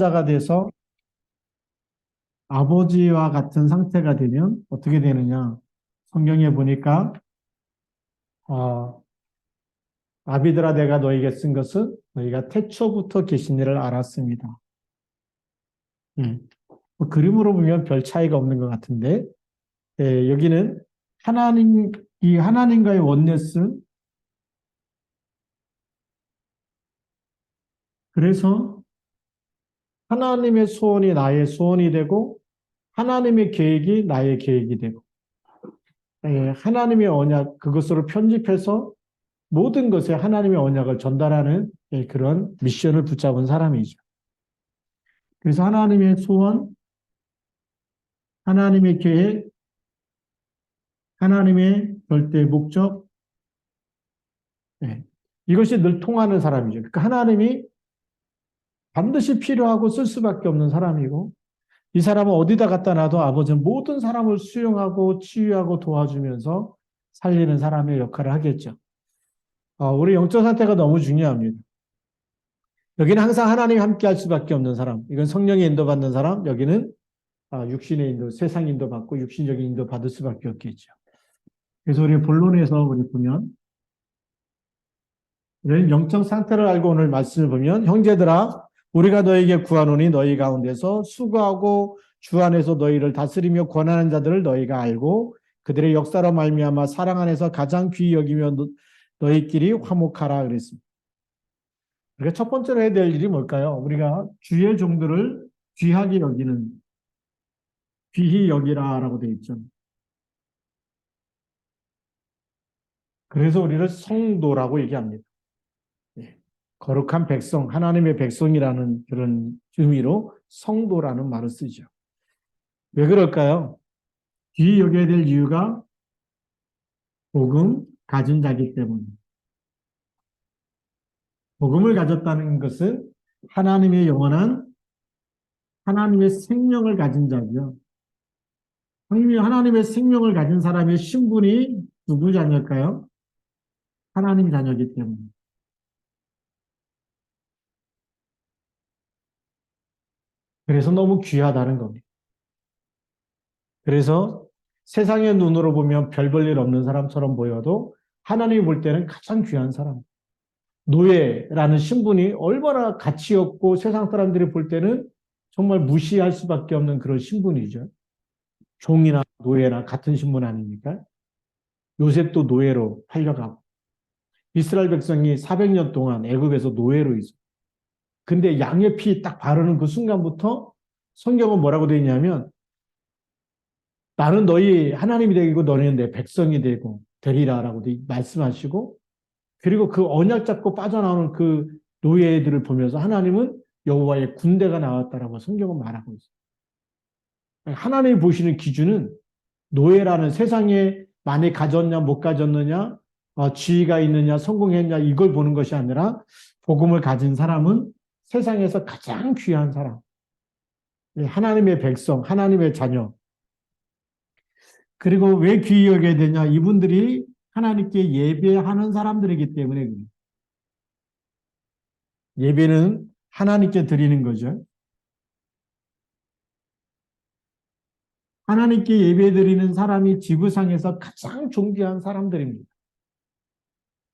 자가 돼서 아버지와 같은 상태가 되면 어떻게 되느냐? 성경에 보니까 어, 아비들아 내가 너에게 쓴 것은 너희가 태초부터 계신 일을 알았습니다. 예. 뭐 그림으로 보면 별 차이가 없는 것 같은데 여기는 이 하나님과의 원네스, 그래서 하나님의 소원이 나의 소원이 되고 하나님의 계획이 나의 계획이 되고 하나님의 언약 그것으로 편집해서 모든 것에 하나님의 언약을 전달하는 그런 미션을 붙잡은 사람이죠. 그래서 하나님의 소원, 하나님의 계획, 하나님의 절대 목적, 이것이 늘 통하는 사람이죠. 그러니까 하나님이 반드시 필요하고 쓸 수밖에 없는 사람이고 이 사람은 어디다 갖다 놔도 아버지는 모든 사람을 수용하고 치유하고 도와주면서 살리는 사람의 역할을 하겠죠. 우리 영적 상태가 너무 중요합니다. 여기는 항상 하나님이 함께 할 수밖에 없는 사람. 이건 성령의 인도받는 사람. 여기는 육신의 인도, 세상 인도받고 육신적인 인도 받을 수밖에 없겠죠. 그래서 우리 본론에서 우리 보면 우리는 영적 상태를 알고 오늘 말씀을 보면 형제들아 우리가 너에게 구하노니 너희 가운데서 수고하고 주 안에서 너희를 다스리며 권하는 자들을 너희가 알고 그들의 역사로 말미암아 사랑 안에서 가장 귀히 여기며 너희끼리 화목하라 그랬습니다. 우리가 첫 번째로 해야 될 일이 뭘까요? 우리가 주의 종들을 귀하게 여기는 귀히 여기라라고 되어 있죠. 그래서 우리를 성도라고 얘기합니다. 거룩한 백성, 하나님의 백성이라는 그런 의미로 성도라는 말을 쓰죠. 왜 그럴까요? 귀히 여겨야 될 이유가 복음 가진 자이기 때문입니다. 복음을 가졌다는 것은 하나님의 영원한 하나님의 생명을 가진 자죠. 하나님의 생명을 가진 사람의 신분이 누구 자녀일까요? 하나님 자녀이기 때문에. 그래서 너무 귀하다는 겁니다. 그래서 세상의 눈으로 보면 별 볼 일 없는 사람처럼 보여도 하나님이 볼 때는 가장 귀한 사람. 노예라는 신분이 얼마나 가치 없고 세상 사람들이 볼 때는 정말 무시할 수밖에 없는 그런 신분이죠. 종이나 노예나 같은 신분 아닙니까? 요셉도 노예로 팔려가고 이스라엘 백성이 400년 동안 애굽에서 노예로 있어. 근데 양의 피 딱 바르는 그 순간부터 성경은 뭐라고 되어 있냐면 나는 너희 하나님이 되고 너희는 내 백성이 되고 되리라라고 말씀하시고 그리고 그 언약 잡고 빠져나오는 그 노예들을 보면서 하나님은 여호와의 군대가 나왔다라고 성경은 말하고 있어요. 하나님이 보시는 기준은 노예라는 세상에 많이 가졌냐 못 가졌느냐 지위가 있느냐 성공했냐 이걸 보는 것이 아니라 복음을 가진 사람은 세상에서 가장 귀한 사람, 하나님의 백성, 하나님의 자녀. 그리고 왜 귀히 여겨야 되냐? 이분들이 하나님께 예배하는 사람들이기 때문에 예배는 하나님께 드리는 거죠. 하나님께 예배 드리는 사람이 지구상에서 가장 존귀한 사람들입니다.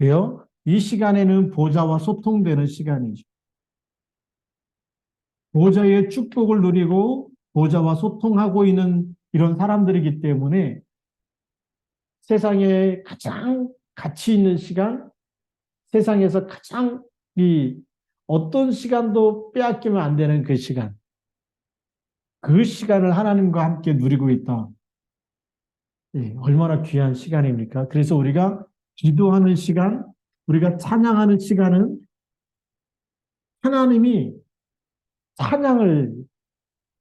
왜요? 이 시간에는 보좌와 소통되는 시간이죠. 보좌의 축복을 누리고 보좌와 소통하고 있는 이런 사람들이기 때문에 세상에 가장 가치 있는 시간, 세상에서 가장 어떤 시간도 빼앗기면 안 되는 그 시간. 그 시간을 하나님과 함께 누리고 있다. 얼마나 귀한 시간입니까? 그래서 우리가 기도하는 시간, 우리가 찬양하는 시간은 하나님이 찬양을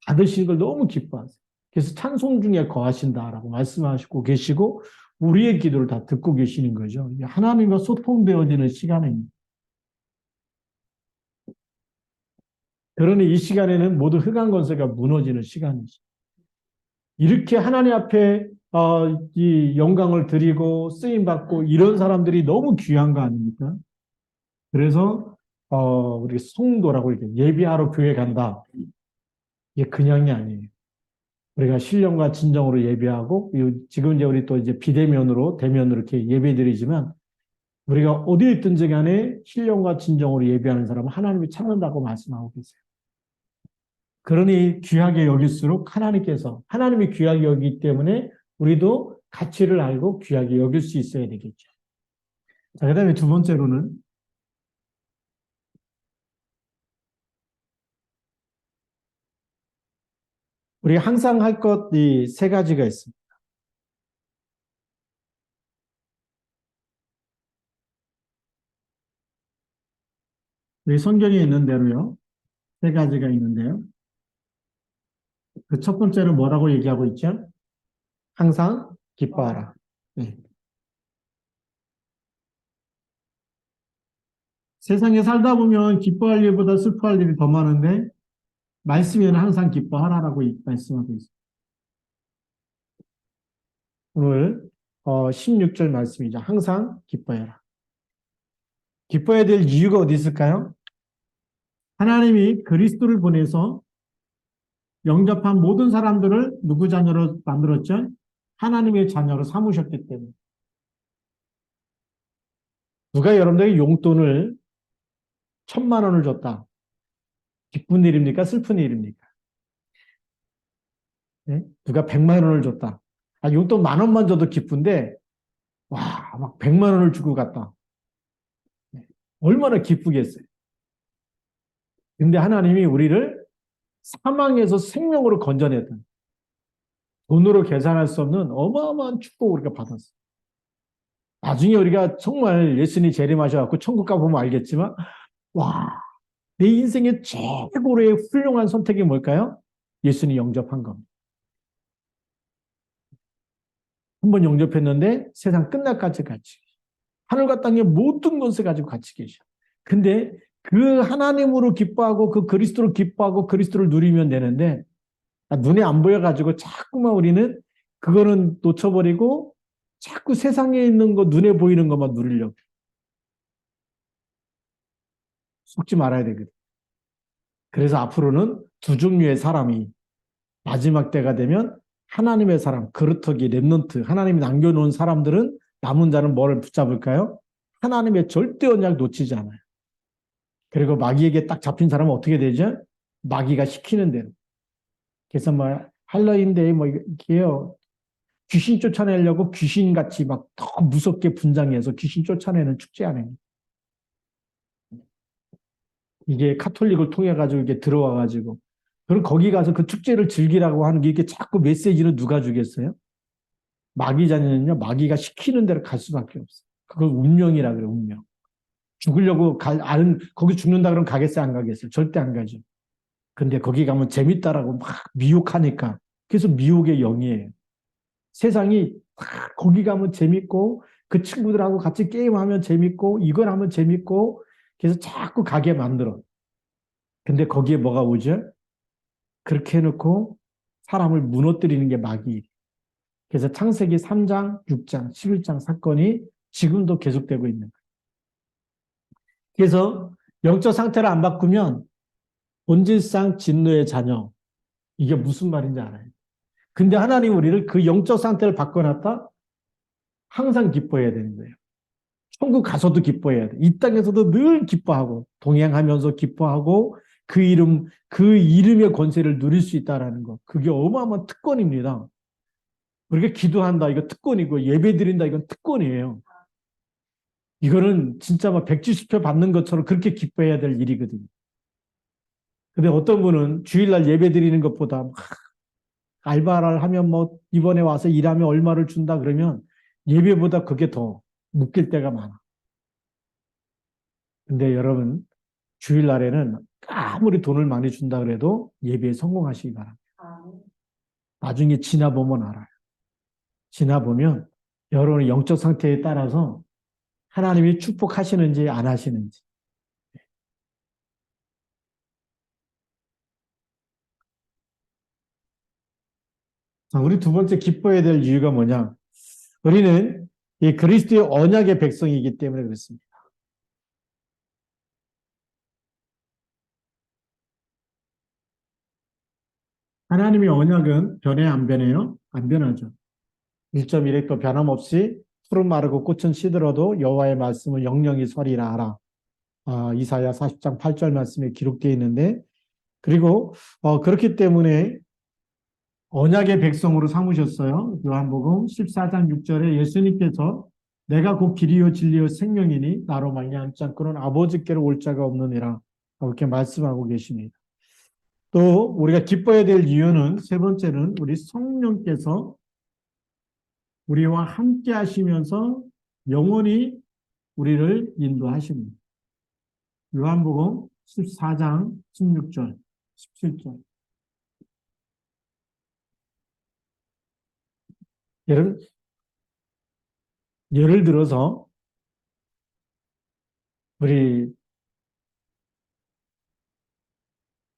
받으시는 걸 너무 기뻐하세요. 그래서 찬송 중에 거하신다라고 말씀하시고 계시고 우리의 기도를 다 듣고 계시는 거죠. 하나님과 소통되어지는 시간입니다. 그러니 이 시간에는 모두 흑암 권세가 무너지는 시간이죠. 이렇게 하나님 앞에 이 영광을 드리고 쓰임받고 이런 사람들이 너무 귀한 거 아닙니까? 그래서 우리 성도라고 이렇게 예배하러 교회 간다. 이게 그냥이 아니에요. 우리가 신령과 진정으로 예배하고, 지금 이제 우리 또 이제 비대면으로, 대면으로 이렇게 예배드리지만, 우리가 어디에 있든지 간에 신령과 진정으로 예배하는 사람은 하나님이 찾는다고 말씀하고 계세요. 그러니 귀하게 여길수록 하나님이 귀하게 여기기 때문에 우리도 가치를 알고 귀하게 여길 수 있어야 되겠죠. 자, 그 다음에 두 번째로는 우리 항상 할 것이 세 가지가 있습니다. 우리 성경에 있는 대로요. 세 가지가 있는데요. 그 첫 번째는 뭐라고 얘기하고 있죠? 항상 기뻐하라. 네. 세상에 살다 보면 기뻐할 일보다 슬퍼할 일이 더 많은데 말씀에는 항상 기뻐하라라고 말씀하고 있습니다. 오늘 16절 말씀이죠. 항상 기뻐해라. 기뻐해야 될 이유가 어디 있을까요? 하나님이 그리스도를 보내서 영접한 모든 사람들을 누구 자녀로 만들었죠? 하나님의 자녀로 삼으셨기 때문에. 누가 여러분들에게 용돈을 1,000만 원을 줬다. 기쁜 일입니까? 슬픈 일입니까? 네? 누가 100만 원을 줬다. 용돈 10,000원만 줘도 기쁜데, 와, 막 100만 원을 주고 갔다. 네. 얼마나 기쁘겠어요. 근데 하나님이 우리를 사망에서 생명으로 건져냈던 돈으로 계산할 수 없는 어마어마한 축복을 우리가 받았어요. 나중에 우리가 정말 예수님이 재림하셔갖고 천국 가보면 알겠지만, 와, 내 인생의 최고의 훌륭한 선택이 뭘까요? 예수님 영접한 겁니다. 한 번 영접했는데 세상 끝날까지 같이 하늘과 땅의 모든 것을 가지고 같이 계셔. 근데 그 하나님으로 기뻐하고 그 그리스도로 기뻐하고 그리스도를 누리면 되는데 눈에 안 보여가지고 자꾸만 우리는 그거는 놓쳐버리고 자꾸 세상에 있는 거 눈에 보이는 것만 누리려고. 속지 말아야 되거든. 그래서 앞으로는 두 종류의 사람이 마지막 때가 되면 하나님의 사람, 그루터기, 랩넌트, 하나님이 남겨놓은 사람들은 남은 자는 뭐를 붙잡을까요? 하나님의 절대 언약 놓치지 않아요. 그리고 마귀에게 딱 잡힌 사람은 어떻게 되죠? 마귀가 시키는 대로. 그래서 뭐 할로윈데이 뭐 이게요. 귀신 쫓아내려고 귀신같이 막 더 무섭게 분장해서 귀신 쫓아내는 축제 안에 이게 카톨릭을 통해 가지고 이게 들어와 가지고 그럼 거기 가서 그 축제를 즐기라고 하는 게 이게 자꾸 메시지는 누가 주겠어요? 마귀 자녀는요. 마귀가 시키는 대로 갈 수밖에 없어요. 그걸 운명이라 그래요. 운명. 죽으려고 거기 죽는다 그러면 가겠어요? 안 가겠어요? 절대 안 가죠. 근데 거기 가면 재밌다라고 막 미혹하니까 그래서 미혹의 영이에요. 세상이 거기 가면 재밌고 그 친구들하고 같이 게임하면 재밌고 이걸 하면 재밌고 그래서 자꾸 가게 만들어. 근데 거기에 뭐가 오죠? 그렇게 해놓고 사람을 무너뜨리는 게 마귀. 그래서 창세기 3장, 6장, 11장 사건이 지금도 계속되고 있는 거예요. 그래서 영적 상태를 안 바꾸면 본질상 진노의 자녀. 이게 무슨 말인지 알아요. 근데 하나님 우리를 그 영적 상태를 바꿔놨다? 항상 기뻐해야 되는 거예요. 천국 가서도 기뻐해야 돼. 이 땅에서도 늘 기뻐하고 동행하면서 기뻐하고 그 이름의 권세를 누릴 수 있다라는 거. 그게 어마어마한 특권입니다. 우리가 기도한다. 이거 특권이고 예배드린다. 이건 특권이에요. 이거는 진짜 막 백지수표 받는 것처럼 그렇게 기뻐해야 될 일이거든요. 근데 어떤 분은 주일날 예배드리는 것보다 알바를 하면 뭐 이번에 와서 일하면 얼마를 준다 그러면 예배보다 그게 더 묶일 때가 많아. 근데 여러분 주일날에는 아무리 돈을 많이 준다 그래도 예배에 성공하시기 바랍니다. 나중에 지나보면 알아요. 지나보면 여러분의 영적 상태에 따라서 하나님이 축복하시는지 안 하시는지. 자, 우리 두 번째 기뻐해야 될 이유가 뭐냐? 우리는 이 그리스도의 언약의 백성이기 때문에 그렇습니다. 하나님의 언약은 변해 안 변해요? 안 변하죠. 1.1획도 변함없이 푸른 마르고 꽃은 시들어도 여호와의 말씀은 영영이 서리라 하라. 이사야 40장 8절 말씀에 기록되어 있는데 그리고 그렇기 때문에 언약의 백성으로 삼으셨어요. 요한복음 14장 6절에 예수님께서 내가 곧 길이요 진리요 생명이니 나로 말미암지 않고는 아버지께로 올 자가 없느니라 이렇게 말씀하고 계십니다. 또 우리가 기뻐해야 될 이유는 세 번째는 우리 성령께서 우리와 함께 하시면서 영원히 우리를 인도하십니다. 요한복음 14장 16절, 17절. 예를 들어서 우리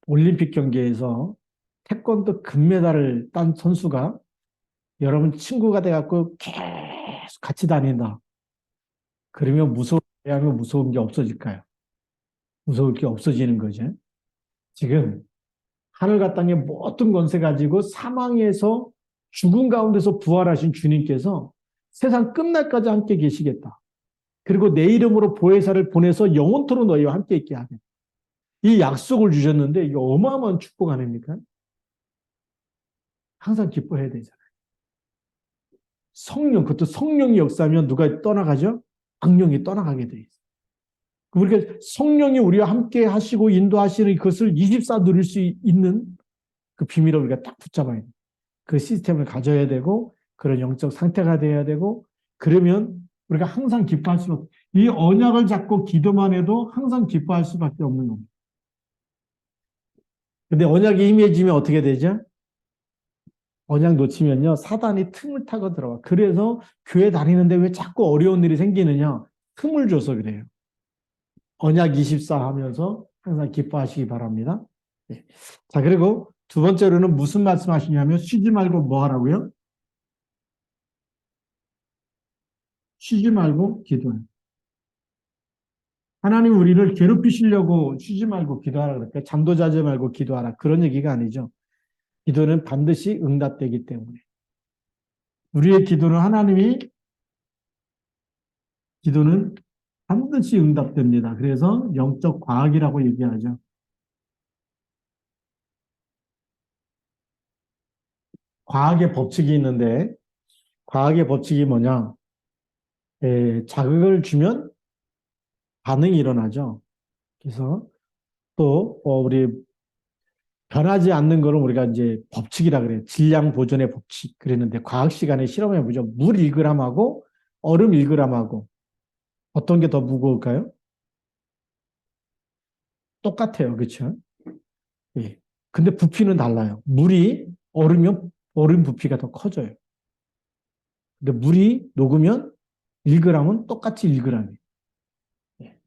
올림픽 경기에서 태권도 금메달을 딴 선수가 여러분 친구가 돼갖고 계속 같이 다닌다. 그러면 하면 무서운 게 없어질까요? 무서울 게 없어지는 거죠. 지금 하늘과 땅의 모든 권세 가지고 사망에서 죽은 가운데서 부활하신 주님께서 세상 끝날까지 함께 계시겠다. 그리고 내 이름으로 보혜사를 보내서 영원토록 너희와 함께 있게 하겠다. 이 약속을 주셨는데 이게 어마어마한 축복 아닙니까? 항상 기뻐해야 되잖아요. 그것도 성령이 역사하면 누가 떠나가죠? 악령이 떠나가게 돼 있어요. 우리가 성령이 우리와 함께 하시고 인도하시는 그것을 24 누릴 수 있는 그 비밀을 우리가 딱 붙잡아야 돼요. 그 시스템을 가져야 되고 그런 영적 상태가 돼야 되고 그러면 우리가 항상 기뻐할 수밖에 이 언약을 잡고 기도만 해도 항상 기뻐할 수밖에 없는 겁니다. 근데 언약이 임해지면 어떻게 되죠? 언약 놓치면요 사단이 틈을 타고 들어와. 그래서 교회 다니는데 왜 자꾸 어려운 일이 생기느냐? 틈을 줘서 그래요. 언약 24 하면서 항상 기뻐하시기 바랍니다. 네. 자, 그리고 두 번째로는 무슨 말씀 하시냐면 쉬지 말고 뭐 하라고요? 쉬지 말고 기도해요. 하나님 우리를 괴롭히시려고 쉬지 말고 기도하라 그럴까요? 잠도 자지 말고 기도하라. 그런 얘기가 아니죠. 기도는 반드시 응답되기 때문에. 우리의 기도는 반드시 응답됩니다. 그래서 영적 과학이라고 얘기하죠. 과학의 법칙이 있는데 과학의 법칙이 뭐냐? 자극을 주면 반응이 일어나죠. 그래서 또 우리 변하지 않는 거를 우리가 이제 법칙이라 그래요. 질량 보존의 법칙 그랬는데 과학 시간에 실험해 보죠. 물 1g하고 얼음 1g하고 어떤 게 더 무거울까요? 똑같아요. 그렇죠? 예. 근데 부피는 달라요. 물이 얼으면 얼음 부피가 더 커져요. 근데 물이 녹으면 1g은 똑같이 1g이에요. 예.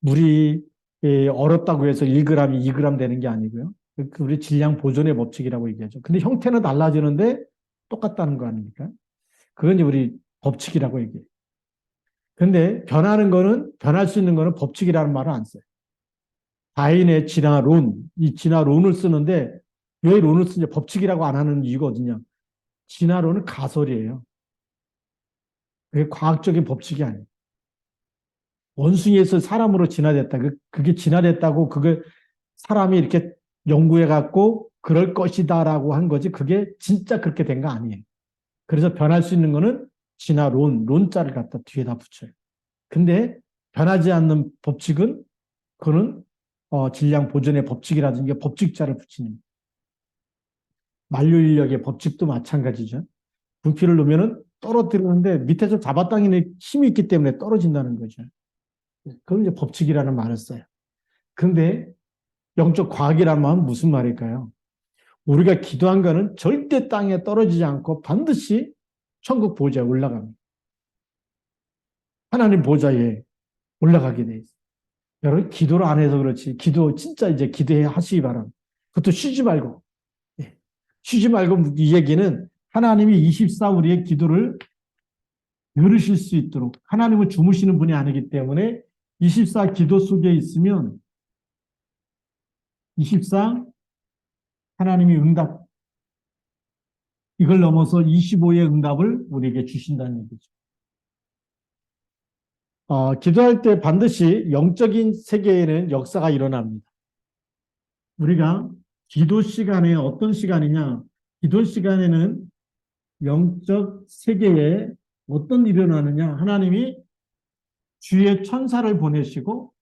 물이 얼었다고 해서 1g이 2g 되는 게 아니고요. 우리 질량 보존의 법칙이라고 얘기하죠. 근데 형태는 달라지는데 똑같다는 거 아닙니까? 그건 이제 우리 법칙이라고 얘기해요. 근데 변할 수 있는 거는 법칙이라는 말을 안 써요. 다인의 진화론, 이 진화론을 쓰는데 왜 론을 쓰냐? 법칙이라고 안 하는 이유가 어디냐? 진화론은 가설이에요. 그게 과학적인 법칙이 아니에요. 원숭이에서 사람으로 진화됐다. 그게 진화됐다고 그게 사람이 이렇게 연구해갖고 그럴 것이다라고 한 거지. 그게 진짜 그렇게 된 거 아니에요. 그래서 변할 수 있는 거는 진화론, 론자를 갖다 뒤에다 붙여요. 근데 변하지 않는 법칙은 그거는 질량 보존의 법칙이라든지 법칙자를 붙이는 만류 인력의 법칙도 마찬가지죠. 부피를 놓으면은 떨어뜨리는데 밑에서 잡아당기는 힘이 있기 때문에 떨어진다는 거죠. 그걸 이제 법칙이라는 말을 써요. 근데 영적 과학이란 말은 무슨 말일까요? 우리가 기도한 거는 절대 땅에 떨어지지 않고 반드시 천국 보좌에 올라갑니다. 하나님 보좌에 올라가게 돼 있어요. 여러분 기도를 안 해서 그렇지. 기도 진짜 이제 기도해 하시기 바랍니다. 그것도 쉬지 말고. 예. 쉬지 말고 이 얘기는 하나님이 24 우리의 기도를 들으실 수 있도록 하나님은 주무시는 분이 아니기 때문에 24 기도 속에 있으면 24 하나님이 이걸 넘어서 25의 응답을 우리에게 주신다는 얘기죠. 기도할 때 반드시 영적인 세계에는 역사가 일어납니다. 우리가 기도 시간에 어떤 시간이냐? 기도 시간에는 영적 세계에 어떤 일이 일어나느냐? 하나님이 주의 천사를 보내시고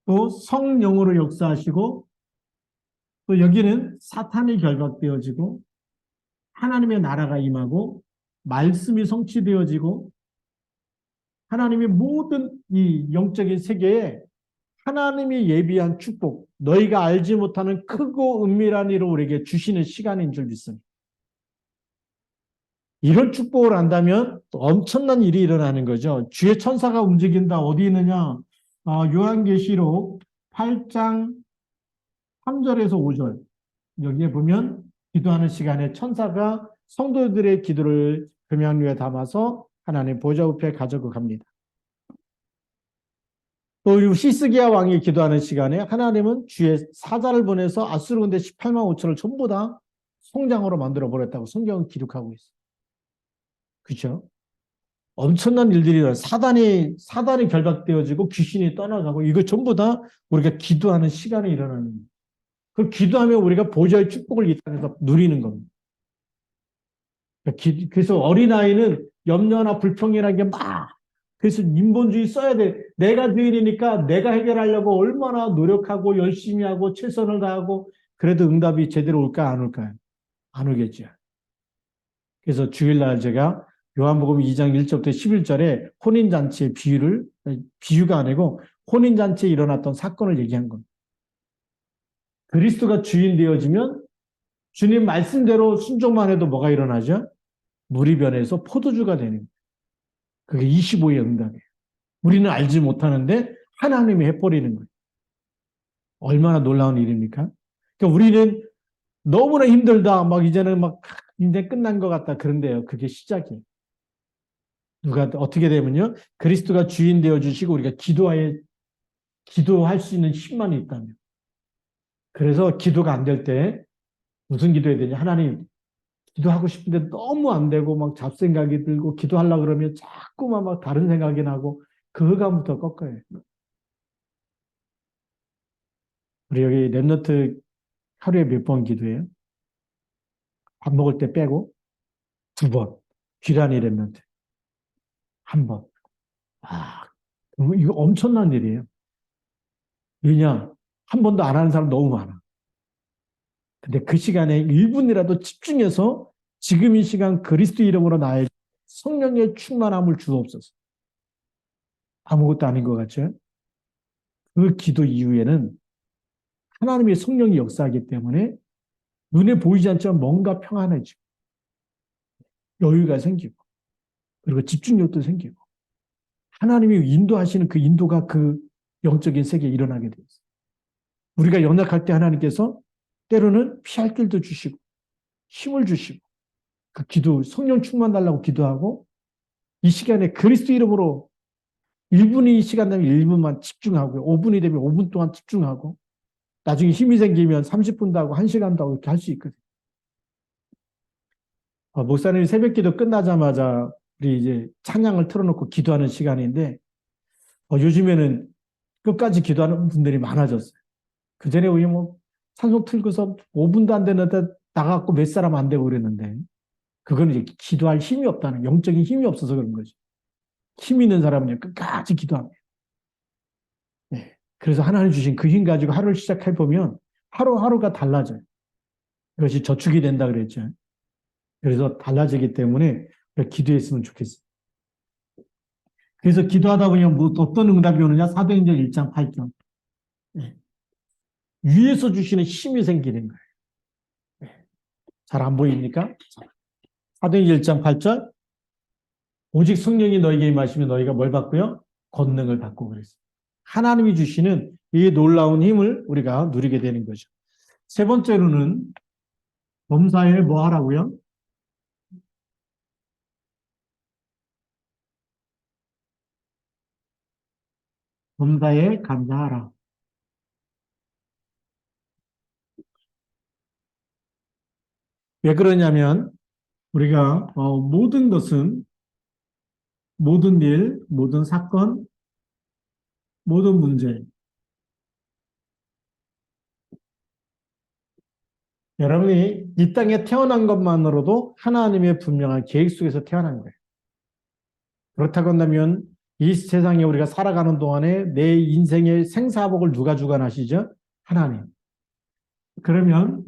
또 성령으로 역사하시고 또 여기는 사탄이 결박되어지고 하나님의 나라가 임하고 말씀이 성취되어지고 하나님의 모든 이 영적인 세계에 하나님이 예비한 축복, 너희가 알지 못하는 크고 은밀한 일을 우리에게 주시는 시간인 줄 믿습니다. 이런 축복을 안다면 엄청난 일이 일어나는 거죠. 주의 천사가 움직인다. 어디 있느냐? 요한계시록 8장 3절에서 5절. 여기에 보면 기도하는 시간에 천사가 성도들의 기도를 금양류에 담아서 하나님 보좌 옆에 가져고 갑니다. 또 히스기야 왕이 기도하는 시간에 하나님은 주의 사자를 보내서 아수르 군대 18만 5천을 전부 다 송장으로 만들어 버렸다고 성경은 기록하고 있어요. 그렇죠? 엄청난 일들이 일어나요. 사단이 결박되어지고 귀신이 떠나가고 이거 전부 다 우리가 기도하는 시간에 일어나는 거예요. 그 기도하면 우리가 보좌의 축복을 이 땅에서 누리는 겁니다. 그래서 어린아이는 염려나 불평이라는 게 막, 그래서 인본주의 써야 돼. 내가 주인이니까 내가 해결하려고 얼마나 노력하고 열심히 하고 최선을 다하고 그래도 응답이 제대로 올까 안 올까요? 안 오겠죠. 그래서 주일날 제가 요한복음 2장 1절부터 11절에 혼인잔치의 비유가 아니고 혼인잔치에 일어났던 사건을 얘기한 겁니다. 그리스도가 주인 되어지면 주님 말씀대로 순종만 해도 뭐가 일어나죠? 물이 변해서 포도주가 되는 거예요. 그게 25의 응답이에요. 우리는 알지 못하는데 하나님이 해버리는 거예요. 얼마나 놀라운 일입니까? 그러니까 우리는 너무나 힘들다. 막 이제는 막 인생 끝난 것 같다. 그런데요. 그게 시작이에요. 어떻게 되면요. 그리스도가 주인 되어주시고 우리가 기도할 수 있는 힘만 있다면. 그래서 기도가 안 될 때 무슨 기도해야 되냐. 하나님, 기도하고 싶은데 너무 안 되고 막 잡생각이 들고 기도하려고 그러면 자꾸만 막 다른 생각이 나고 그 흑암부터 꺾어요. 우리 여기 랩너트 하루에 몇 번 기도해요? 밥 먹을 때 빼고 2번. 귀란이 랩너트. 1번. 이거 엄청난 일이에요. 왜냐? 한 번도 안 하는 사람 너무 많아. 근데 그 시간에 1분이라도 집중해서 지금 이 시간 그리스도 이름으로 나의 성령의 충만함을 주옵소서. 아무것도 아닌 것 같죠? 그 기도 이후에는 하나님의 성령이 역사하기 때문에 눈에 보이지 않지만 뭔가 평안해지고 여유가 생기고 그리고 집중력도 생기고 하나님이 인도하시는 그 인도가 그 영적인 세계에 일어나게 되어 있어요. 우리가 연약할 때 하나님께서 때로는 피할 길도 주시고 힘을 주시고 그 기도 성령 충만 달라고 기도하고 이 시간에 그리스도 이름으로 1분이 시간 되면 1분만 집중하고 5분이 되면 5분 동안 집중하고 나중에 힘이 생기면 30분도 하고 1시간도 하고 이렇게 할 수 있거든요. 목사님이 새벽기도 끝나자마자 우리 이제 찬양을 틀어놓고 기도하는 시간인데 요즘에는 끝까지 기도하는 분들이 많아졌어요. 그전에 우리 뭐 찬송 틀고서 5분도 안 되는데 나가고 몇 사람 안 되고 그랬는데 그거는 이제 기도할 힘이 없다는 영적인 힘이 없어서 그런 거죠. 힘 있는 사람은 끝까지 기도합니다. 네. 그래서 하나님 주신 그 힘 가지고 하루를 시작해 보면 하루하루가 달라져요. 그것이 저축이 된다 그랬죠. 그래서 달라지기 때문에 기도했으면 좋겠어요. 그래서 기도하다 보면 어떤 응답이 오느냐? 사도행전 1장 8절. 네. 위에서 주시는 힘이 생기는 거예요. 네. 잘 안 보입니까? 사도행전 1장 8절. 오직 성령이 너에게 임하시면 너희가 뭘 받고요? 권능을 받고 그랬어요. 하나님이 주시는 이 놀라운 힘을 우리가 누리게 되는 거죠. 세 번째로는 범사에 뭐 하라고요? 범사에 감사하라. 왜 그러냐면 우리가 모든 것은 모든 일, 모든 사건, 모든 문제. 여러분이 이 땅에 태어난 것만으로도 하나님의 분명한 계획 속에서 태어난 거예요. 그렇다고 한다면 이 세상에 우리가 살아가는 동안에 내 인생의 생사복을 누가 주관하시죠? 하나님. 그러면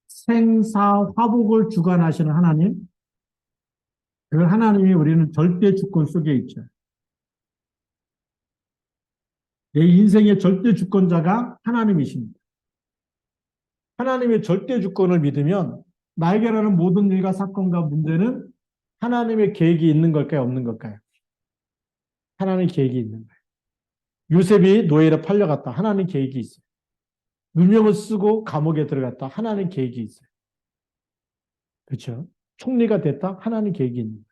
생사화복을 주관하시는 하나님, 그 하나님이 우리는 절대 주권 속에 있죠. 내 인생의 절대 주권자가 하나님이십니다. 하나님의 절대 주권을 믿으면 나에게라는 모든 일과 사건과 문제는 하나님의 계획이 있는 걸까요? 없는 걸까요? 하나님의 계획이 있는 거예요. 요셉이 노예로 팔려갔다. 하나님 계획이 있어요. 누명을 쓰고 감옥에 들어갔다. 하나님 계획이 있어요. 그렇죠? 총리가 됐다. 하나님 계획이 있는 거예요.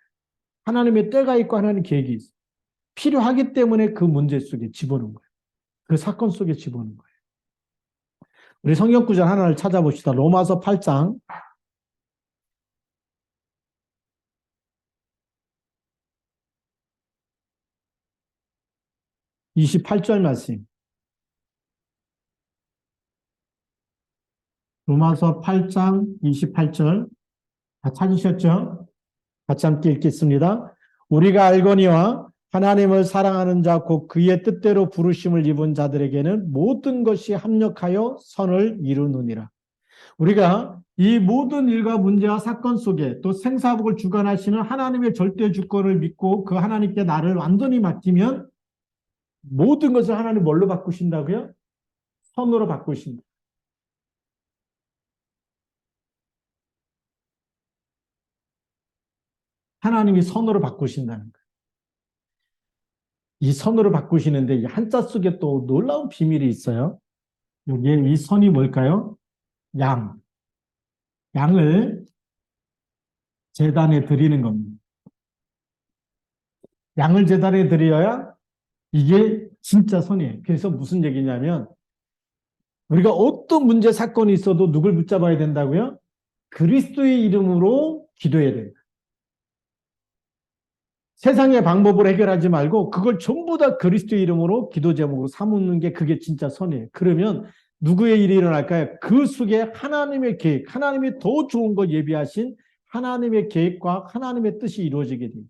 하나님의 때가 있고 하나님 계획이 있어요. 필요하기 때문에 그 문제 속에 집어넣은 거예요. 그 사건 속에 집어넣은 거예요. 우리 성경 구절 하나를 찾아봅시다. 로마서 8장 28절 말씀. 로마서 8장 28절 다 찾으셨죠? 같이 함께 읽겠습니다. 우리가 알거니와 하나님을 사랑하는 자 곧 그의 뜻대로 부르심을 입은 자들에게는 모든 것이 합력하여 선을 이루느니라. 우리가 이 모든 일과 문제와 사건 속에 또 생사복을 주관하시는 하나님의 절대 주권을 믿고 그 하나님께 나를 완전히 맡기면 모든 것을 하나님 뭘로 바꾸신다고요? 선으로 바꾸신다. 하나님이 선으로 바꾸신다는 거예요. 이 선으로 바꾸시는데 이 한자 속에 또 놀라운 비밀이 있어요. 여기에 이 선이 뭘까요? 양. 양을 제단에 드리는 겁니다. 양을 제단에 드려야 이게 진짜 선이에요. 그래서 무슨 얘기냐면 우리가 어떤 문제 사건이 있어도 누굴 붙잡아야 된다고요? 그리스도의 이름으로 기도해야 됩니다. 세상의 방법으로 해결하지 말고 그걸 전부 다 그리스도의 이름으로 기도 제목으로 삼는 게 그게 진짜 선이에요. 그러면 누구의 일이 일어날까요? 그 속에 하나님의 계획, 하나님이 더 좋은 거 예비하신 하나님의 계획과 하나님의 뜻이 이루어지게 돼요.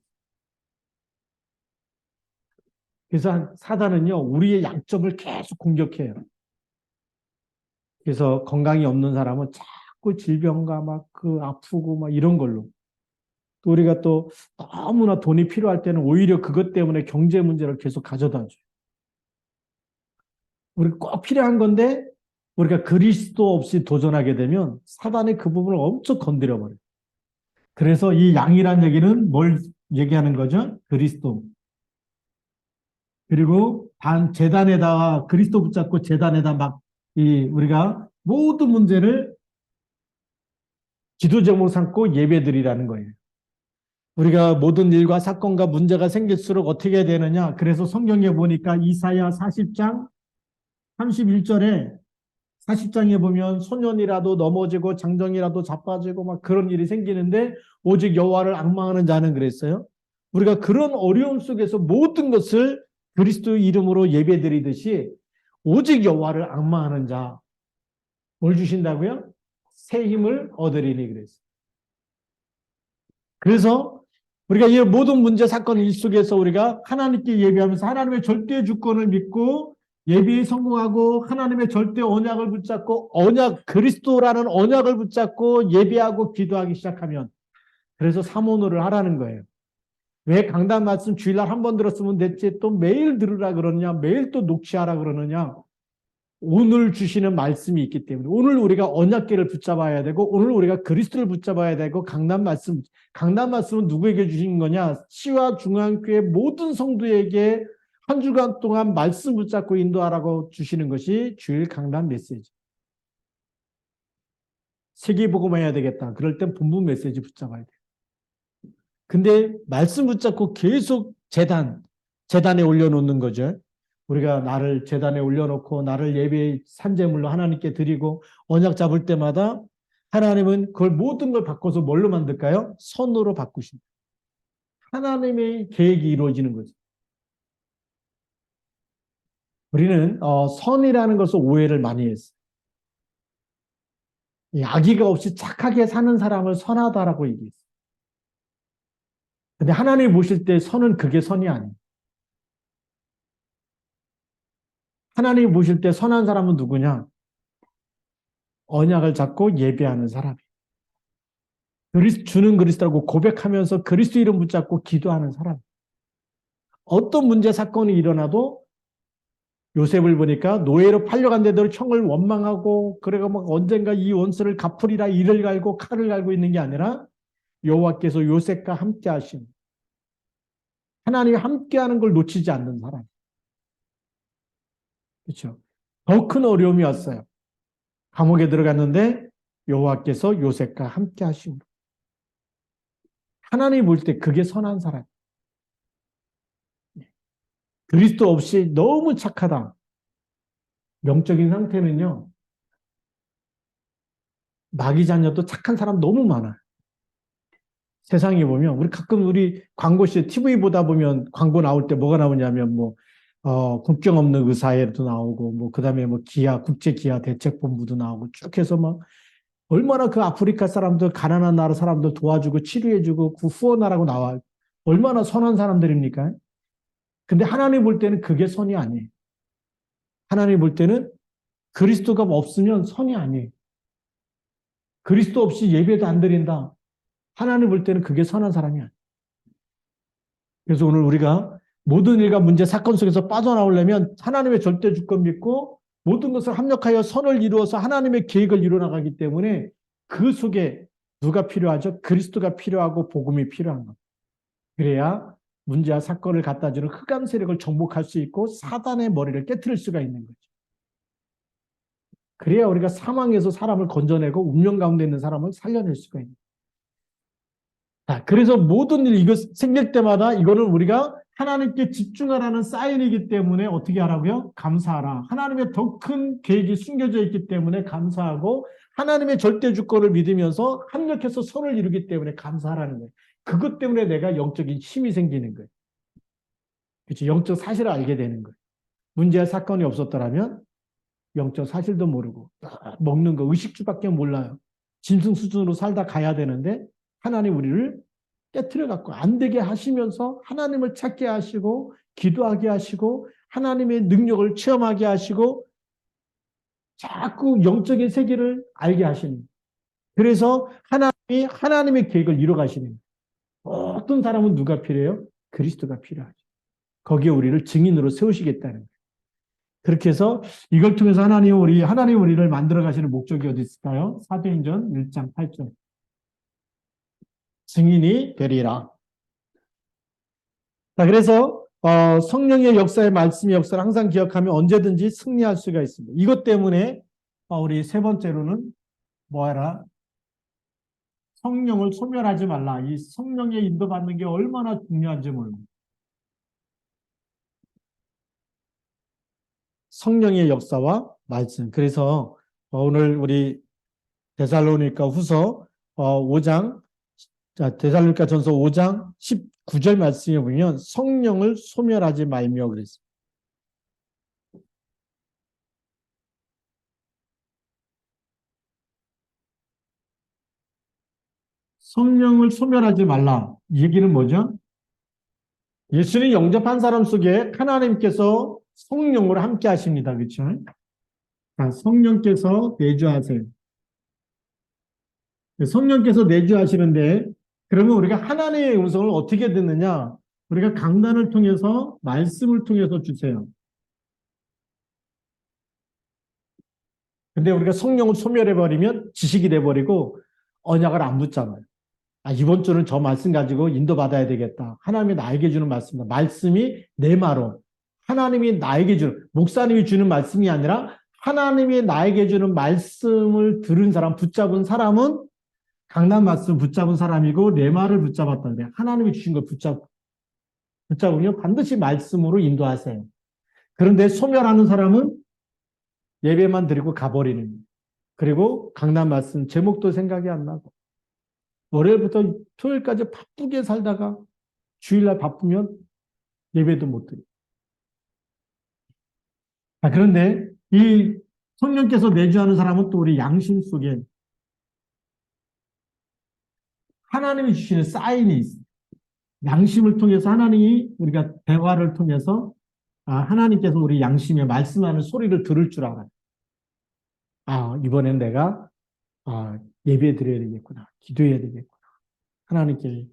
그래서 사단은요, 우리의 약점을 계속 공격해요. 그래서 건강이 없는 사람은 자꾸 질병과 막 그 아프고 막 이런 걸로. 또 우리가 또 너무나 돈이 필요할 때는 오히려 그것 때문에 경제 문제를 계속 가져다 줘요. 우리가 꼭 필요한 건데 우리가 그리스도 없이 도전하게 되면 사단이 그 부분을 엄청 건드려 버려요. 그래서 이 양이란 얘기는 뭘 얘기하는 거죠? 그리스도. 그리고 재단에다가 그리스도 붙잡고 재단에다 막 우리가 모든 문제를 기도 제목으로 삼고 예배드리라는 거예요. 우리가 모든 일과 사건과 문제가 생길수록 어떻게 되느냐? 그래서 성경에 보니까 이사야 40장 31절에 40장에 보면 소년이라도 넘어지고 장정이라도 자빠지고 막 그런 일이 생기는데 오직 여호와를 앙망하는 자는 그랬어요. 우리가 그런 어려움 속에서 모든 것을 그리스도 이름으로 예배드리듯이 오직 여호와를 앙망하는 자 뭘 주신다고요? 새 힘을 얻으리니 그랬어요. 그래서 우리가 이 모든 문제 사건 일 속에서 우리가 하나님께 예배하면서 하나님의 절대 주권을 믿고 예배에 성공하고 하나님의 절대 언약을 붙잡고 언약 그리스도라는 언약을 붙잡고 예배하고 기도하기 시작하면 그래서 사모노를 하라는 거예요. 왜 강단 말씀 주일날 한 번 들었으면 됐지 또 매일 들으라 그러느냐 매일 또 녹취하라 그러느냐 오늘 주시는 말씀이 있기 때문에 오늘 우리가 언약궤를 붙잡아야 되고 오늘 우리가 그리스도를 붙잡아야 되고 강단 말씀은 누구에게 주신 거냐? 시와 중앙교회 모든 성도에게 한 주간 동안 말씀 붙잡고 인도하라고 주시는 것이 주일 강단 메시지. 세계복음해야 되겠다. 그럴 땐 본문 메시지 붙잡아야 돼. 근데 말씀 붙잡고 계속 재단에 올려놓는 거죠. 우리가 나를 재단에 올려놓고 나를 예배의 산제물로 하나님께 드리고 언약 잡을 때마다 하나님은 그걸 모든 걸 바꿔서 뭘로 만들까요? 선으로 바꾸십니다. 하나님의 계획이 이루어지는 거죠. 우리는 선이라는 것을 오해를 많이 했어요. 악의가 없이 착하게 사는 사람을 선하다라고 얘기했어요. 근데 하나님이 보실 때 선은 그게 선이 아니에요. 하나님이 보실 때 선한 사람은 누구냐? 언약을 잡고 예배하는 사람이에요. 주는 그리스도라고 고백하면서 그리스도 이름 붙잡고 기도하는 사람. 어떤 문제 사건이 일어나도 요셉을 보니까 노예로 팔려간 데도 형을 원망하고 그래가 막 언젠가 이 원수를 갚으리라 이를 갈고 칼을 갈고 있는 게 아니라 여호와께서 요셉과 함께 하신 하나님이 함께하는 걸 놓치지 않는 사람. 그렇죠? 더 큰 어려움이 왔어요. 감옥에 들어갔는데 여호와께서 요셉과 함께 하심으로 하나님이 볼 때 그게 선한 사람. 그리스도 없이 너무 착하다. 영적인 상태는요. 마귀 자녀도 착한 사람 너무 많아요. 세상에 보면 우리 광고시 TV 보다 보면 광고 나올 때 뭐가 나오냐면 국경 없는 의사회도 나오고 그다음에 기아 국제 기아 대책본부도 나오고 쭉 해서 막 얼마나 그 아프리카 사람들 가난한 나라 사람들 도와주고 치료해주고 그 후원하라고 나와 얼마나 선한 사람들입니까? 근데 하나님 볼 때는 그게 선이 아니에요. 하나님 볼 때는 그리스도가 없으면 선이 아니에요. 그리스도 없이 예배도 안 드린다. 하나님 볼 때는 그게 선한 사람이 아니에요. 그래서 오늘 우리가 모든 일과 문제, 사건 속에서 빠져나오려면 하나님의 절대 주권 믿고 모든 것을 합력하여 선을 이루어서 하나님의 계획을 이루어나가기 때문에 그 속에 누가 필요하죠? 그리스도가 필요하고 복음이 필요한 것. 그래야 문제와 사건을 갖다 주는 흑암 세력을 정복할 수 있고 사단의 머리를 깨트릴 수가 있는 거죠. 그래야 우리가 사망에서 사람을 건져내고 운명 가운데 있는 사람을 살려낼 수가 있는 거죠. 그래서 모든 일 이거 생길 때마다 이거는 우리가 하나님께 집중하라는 사인이기 때문에 어떻게 하라고요? 감사하라. 하나님의 더 큰 계획이 숨겨져 있기 때문에 감사하고 하나님의 절대 주권을 믿으면서 합력해서 선을 이루기 때문에 감사하라는 거예요. 그것 때문에 내가 영적인 힘이 생기는 거예요. 그렇죠? 영적 사실을 알게 되는 거예요. 문제와 사건이 없었더라면 영적 사실도 모르고 먹는 거 의식주밖에 몰라요. 짐승 수준으로 살다 가야 되는데 하나님 우리를 깨트려 갖고 안 되게 하시면서 하나님을 찾게 하시고 기도하게 하시고 하나님의 능력을 체험하게 하시고 자꾸 영적인 세계를 알게 하시는 그래서 하나님의 계획을 이뤄가시는 어떤 사람은 누가 필요해요? 그리스도가 필요하죠. 거기에 우리를 증인으로 세우시겠다는 거예요. 그렇게 해서 이걸 통해서 하나님 우리를 만들어 가시는 목적이 어디 있을까요? 사도행전 1장 8절. 증인이 되리라. 자, 그래서 성령의 역사의 말씀의 역사를 항상 기억하면 언제든지 승리할 수가 있습니다. 이것 때문에 우리 세 번째로는 뭐하라? 성령을 소멸하지 말라. 이 성령의 인도받는 게 얼마나 중요한지 몰라요. 성령의 역사와 말씀. 그래서 오늘 우리 데살로니가 후서 5장, 데살로니가 전서 5장 19절 말씀에 보면 성령을 소멸하지 말며 그랬습니다. 성령을 소멸하지 말라. 이 얘기는 뭐죠? 예수님 영접한 사람 속에 하나님께서 성령으로 함께 하십니다. 그렇죠? 성령께서 내주하세요. 성령께서 내주하시는데 그러면 우리가 하나님의 음성을 어떻게 듣느냐? 우리가 강단을 통해서 말씀을 통해서 주세요. 근데 우리가 성령을 소멸해버리면 지식이 돼버리고 언약을 안 붙잖아요. 이번 주는 저 말씀 가지고 인도받아야 되겠다. 하나님이 나에게 주는 말씀이다. 말씀이 내 말로 하나님이 나에게 주는 목사님이 주는 말씀이 아니라 하나님이 나에게 주는 말씀을 들은 사람 붙잡은 사람은 강단 말씀 붙잡은 사람이고 내 말을 붙잡았다는데 하나님이 주신 걸 붙잡으면 반드시 말씀으로 인도하세요. 그런데 소멸하는 사람은 예배만 드리고 가버리는 거예요. 그리고 강단 말씀 제목도 생각이 안 나고 월요일부터 토요일까지 바쁘게 살다가 주일날 바쁘면 예배도 못 드려. 그런데 이 성령께서 내주하는 사람은 또 우리 양심 속에 하나님이 주시는 사인이 있어요. 양심을 통해서 하나님이 우리가 대화를 통해서 하나님께서 우리 양심에 말씀하는 소리를 들을 줄 알아요. 이번엔 내가 예배 드려야 되겠구나. 기도해야 되겠구나.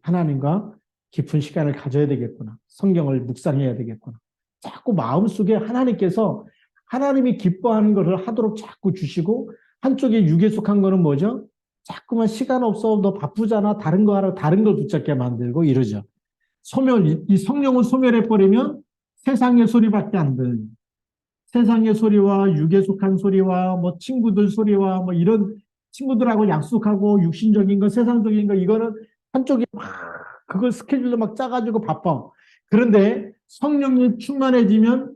하나님과 깊은 시간을 가져야 되겠구나. 성경을 묵상해야 되겠구나. 자꾸 마음속에 하나님께서 하나님이 기뻐하는 것을 하도록 자꾸 주시고 한쪽에 육에 속한 거는 뭐죠? 자꾸만 시간 없어. 너 바쁘잖아. 다른 거 하라. 다른 걸 붙잡게 만들고 이러죠. 이 성령을 소멸해버리면 세상의 소리밖에 안 들려요. 세상의 소리와 육에 속한 소리와 뭐 친구들 소리와 뭐 이런 친구들하고 약속하고 육신적인 거, 세상적인 거, 이거는 한쪽에 막 그걸 스케줄로 막 짜가지고 바빠. 그런데 성령이 충만해지면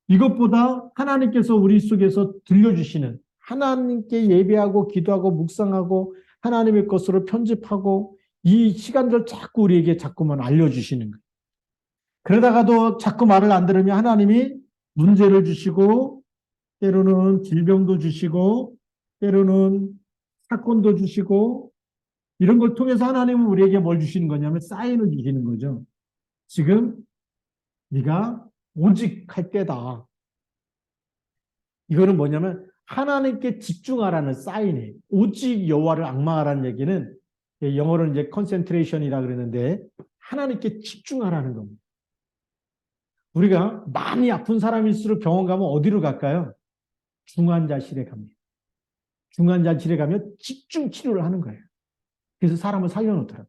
이것보다 하나님께서 우리 속에서 들려주시는 하나님께 예배하고 기도하고 묵상하고 하나님의 것으로 편집하고 이 시간들 자꾸 우리에게 자꾸만 알려주시는 거예요. 그러다가도 자꾸 말을 안 들으면 하나님이 문제를 주시고 때로는 질병도 주시고 때로는 사건도 주시고 이런 걸 통해서 하나님은 우리에게 뭘 주시는 거냐면 사인을 주시는 거죠. 지금 네가 오직 할 때다. 이거는 뭐냐면 하나님께 집중하라는 사인이에요. 오직 여호와를 앙망하라는 얘기는 영어로는 이제 컨센트레이션이라 그러는데 하나님께 집중하라는 겁니다. 우리가 많이 아픈 사람일수록 병원 가면 어디로 갈까요? 중환자실에 갑니다. 중환자실에 가면 집중 치료를 하는 거예요. 그래서 사람을 살려놓더라고요.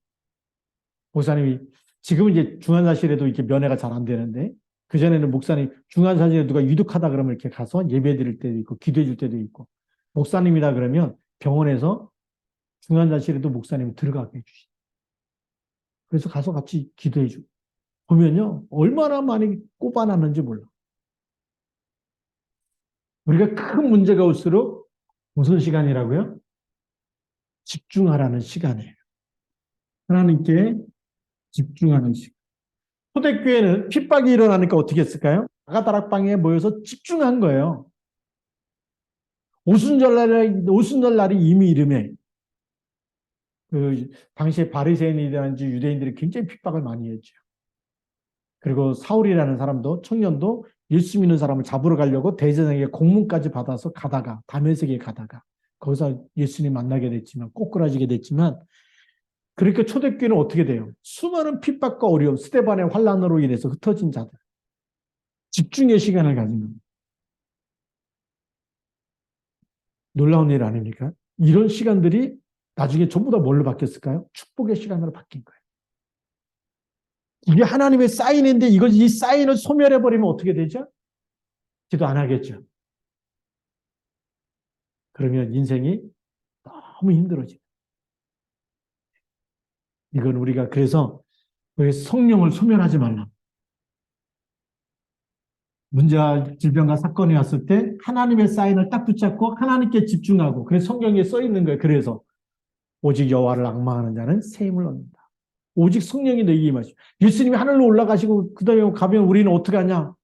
목사님이 지금은 이제 중환자실에도 이렇게 면회가 잘 안 되는데 그전에는 목사님 중환자실에 누가 유독하다 그러면 이렇게 가서 예배 드릴 때도 있고 기도해 줄 때도 있고 목사님이다 그러면 병원에서 중환자실에도 목사님이 들어가게 해주시죠. 그래서 가서 같이 기도해 주고 보면요 얼마나 많이 꼽아놨는지 몰라. 우리가 큰 문제가 올수록 무슨 시간이라고요? 집중하라는 시간이에요. 하나님께 집중하는 시간. 초대교회는 핍박이 일어나니까 어떻게 했을까요? 다가다락방에 모여서 집중한 거예요. 오순절날이 이미 이름에 그 당시에 바리새인이라든지 유대인들이 굉장히 핍박을 많이 했죠. 그리고 사울이라는 사람도 청년도 예수 믿는 사람을 잡으러 가려고 대제사장에게 공문까지 받아서 가다가 다메섹에 가다가 거기서 예수님 만나게 됐지만 꼬꾸라지게 됐지만 그렇게 초대교회는 어떻게 돼요? 수많은 핍박과 어려움, 스데반의 환란으로 인해서 흩어진 자들. 집중의 시간을 가진 겁니다. 놀라운 일 아닙니까? 이런 시간들이 나중에 전부 다 뭘로 바뀌었을까요? 축복의 시간으로 바뀐 거예요. 이게 하나님의 사인인데 이 사인을 소멸해버리면 어떻게 되죠? 기도 안 하겠죠. 그러면 인생이 너무 힘들어져요. 이건 우리가 그래서 왜 성령을 소멸하지 말라. 문제와 질병과 사건이 왔을 때 하나님의 사인을 딱 붙잡고 하나님께 집중하고 그래서 성경에 써 있는 거예요. 그래서 오직 여호와를 앙망하는 자는 새 힘을 얻는다. 오직 성령이 너희에게 임하시오. 예수님이 하늘로 올라가시고 그다음에 가면 우리는 어떻게 하냐?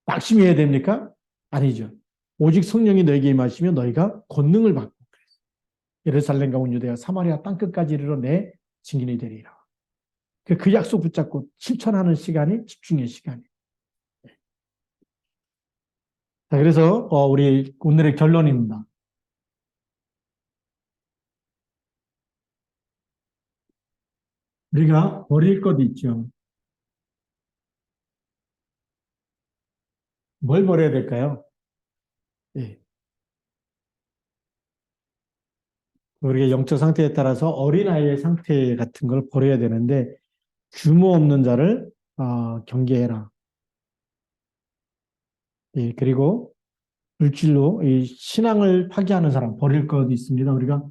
낙심해야 됩니까? 아니죠. 오직 성령이 너에게 임하시면 너희가 권능을 받고 예루살렘과 온 유대와 사마리아 땅끝까지 이르러 내 증인이 되리라. 그 약속 붙잡고 실천하는 시간이 집중의 시간이에요. 자, 그래서 우리 오늘의 결론입니다. 우리가 버릴 것 있죠. 뭘 버려야 될까요? 예. 우리의 영적 상태에 따라서 어린아이의 상태 같은 걸 버려야 되는데 규모 없는 자를 경계해라. 예, 그리고 물질로 이 신앙을 파괴하는 사람 버릴 것 있습니다. 우리가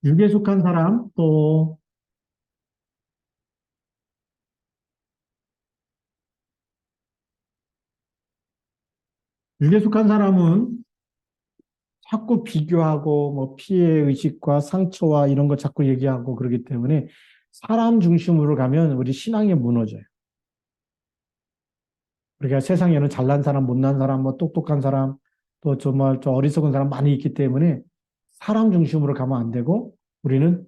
육에 속한 사람 또 육에 속한 사람은 자꾸 비교하고 뭐 피해 의식과 상처와 이런 거 자꾸 얘기하고 그러기 때문에 사람 중심으로 가면 우리 신앙이 무너져요. 우리가 세상에는 잘난 사람, 못난 사람, 뭐 똑똑한 사람, 또 정말 좀 어리석은 사람 많이 있기 때문에 사람 중심으로 가면 안 되고 우리는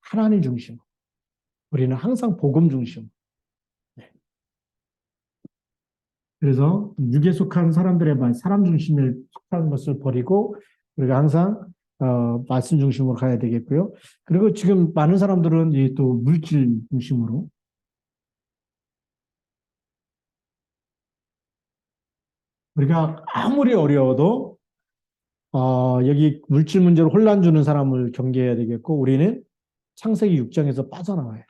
하나님 중심. 우리는 항상 복음 중심. 네. 그래서 육에 속한 사람들의 말, 사람 중심에 속한 것을 버리고 우리가 항상 말씀 중심으로 가야 되겠고요. 그리고 지금 많은 사람들은 또 물질 중심으로 우리가 아무리 어려워도 여기 물질 문제로 혼란 주는 사람을 경계해야 되겠고 우리는 창세기 6장에서 빠져나와요.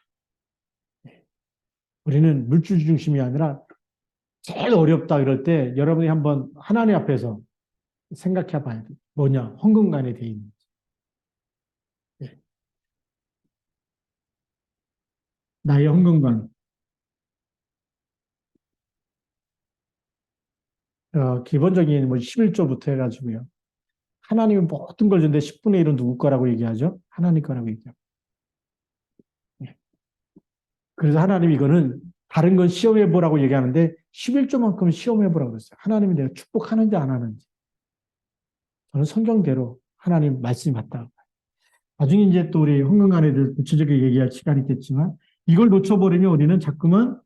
우리는 물질 중심이 아니라 제일 어렵다 이럴 때 여러분이 한번 하나님 앞에서 생각해 봐야 돼. 뭐냐? 헌금관에 돼 있는. 예. 나의 헌금관. 기본적인 뭐 11조부터 해가지고요. 하나님이 모든 걸 주는데 10분의 1은 누구 거라고 얘기하죠? 하나님 거라고 얘기하죠. 예. 그래서 하나님 이거는 다른 건 시험해 보라고 얘기하는데 11조만큼 시험해 보라고 그랬어요. 하나님이 내가 축복하는지 안 하는지. 저는 성경대로 하나님 말씀이 맞다. 나중에 이제 또 우리 헌금관에 대해서 구체적으로 얘기할 시간이 있겠지만 이걸 놓쳐버리면 우리는 자꾸만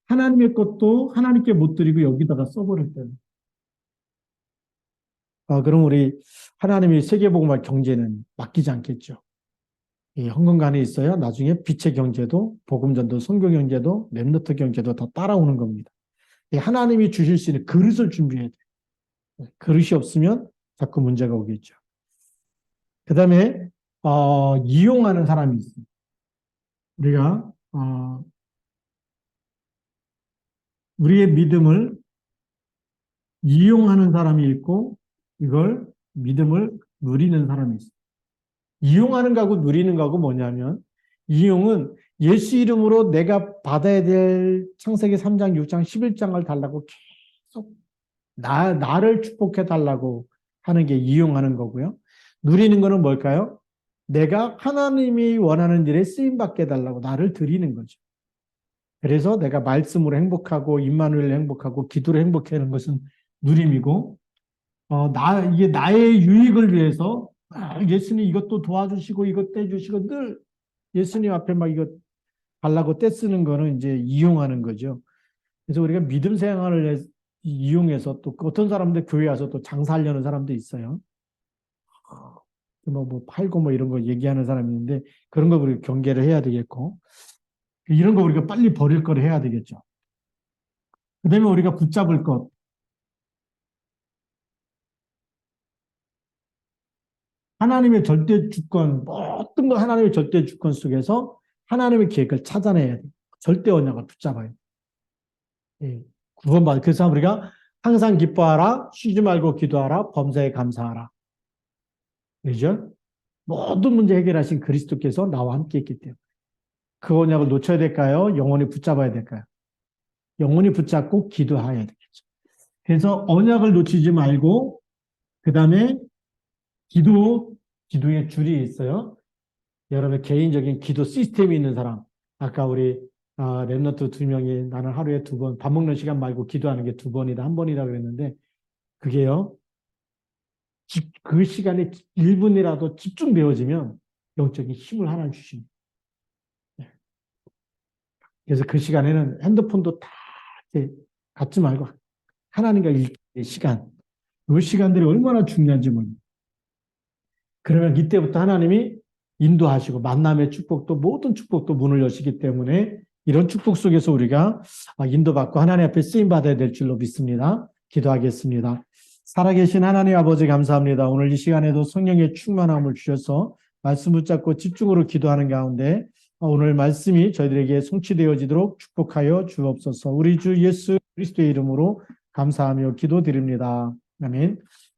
하나님의 것도 하나님께 못 드리고 여기다가 써버릴 때는. 그럼 우리 하나님이 세계복음화 경제는 맡기지 않겠죠. 이 헌금관에 있어야 나중에 빛의 경제도 복음전도 선교 경제도 렘너트 경제도 다 따라오는 겁니다. 하나님이 주실 수 있는 그릇을 준비해야 돼요. 그릇이 없으면 자꾸 문제가 오겠죠. 그 다음에 이용하는 사람이 있어요. 우리가 우리의 믿음을 이용하는 사람이 있고 이걸 믿음을 누리는 사람이 있어요. 이용하는 거하고 누리는 거하고 뭐냐면 이용은 예수 이름으로 내가 받아야 될 창세기 3장, 6장, 11장을 달라고 계속 나를 축복해 달라고 하는 게 이용하는 거고요. 누리는 거는 뭘까요? 내가 하나님이 원하는 일에 쓰임받게 해달라고 나를 드리는 거죠. 그래서 내가 말씀으로 행복하고 임마누엘로 행복하고 기도로 행복해하는 것은 누림이고 이게 나의 유익을 위해서 예수님 이것도 도와주시고 이것 떼주시고 늘 예수님 앞에 막 이거 달라고 떼쓰는 거는 이제 이용하는 거죠. 그래서 우리가 믿음 생활을 이용해서 또 어떤 사람들 교회 와서 또 장사하려는 사람도 있어요. 뭐 팔고 뭐 이런 거 얘기하는 사람이 있는데 그런 거 우리가 경계를 해야 되겠고 이런 거 우리가 빨리 버릴 거를 해야 되겠죠. 그 다음에 우리가 붙잡을 것. 하나님의 절대 주권, 모든 거 하나님의 절대 주권 속에서 하나님의 계획을 찾아내야 돼. 절대 언약을 붙잡아야 돼. 예. 구원받아. 그래서 우리가 항상 기뻐하라, 쉬지 말고 기도하라, 범사에 감사하라. 그죠? 모든 문제 해결하신 그리스도께서 나와 함께 있기 때문에. 그 언약을 놓쳐야 될까요? 영원히 붙잡아야 될까요? 영원히 붙잡고 기도해야 되겠죠. 그래서 언약을 놓치지 말고, 그 다음에 기도의 줄이 있어요. 여러분 개인적인 기도 시스템이 있는 사람. 아까 우리 랩너트 2명이 나는 하루에 2번, 밥 먹는 시간 말고 기도하는 게 2번이다, 1번이다 그랬는데 그게요. 그 시간에 1분이라도 집중되어지면 영적인 힘을 하나 주십니다. 그래서 그 시간에는 핸드폰도 다 갖지 말고 하나님과 일의 시간, 그 시간들이 얼마나 중요한지 모릅니다. 그러면 이때부터 하나님이 인도하시고 만남의 축복도 모든 축복도 문을 여시기 때문에 이런 축복 속에서 우리가 인도받고 하나님 앞에 쓰임받아야 될 줄로 믿습니다. 기도하겠습니다. 살아계신 하나님 아버지 감사합니다. 오늘 이 시간에도 성령의 충만함을 주셔서 말씀 붙잡고 집중으로 기도하는 가운데 오늘 말씀이 저희들에게 성취되어지도록 축복하여 주옵소서. 우리 주 예수 그리스도의 이름으로 감사하며 기도드립니다. 아멘.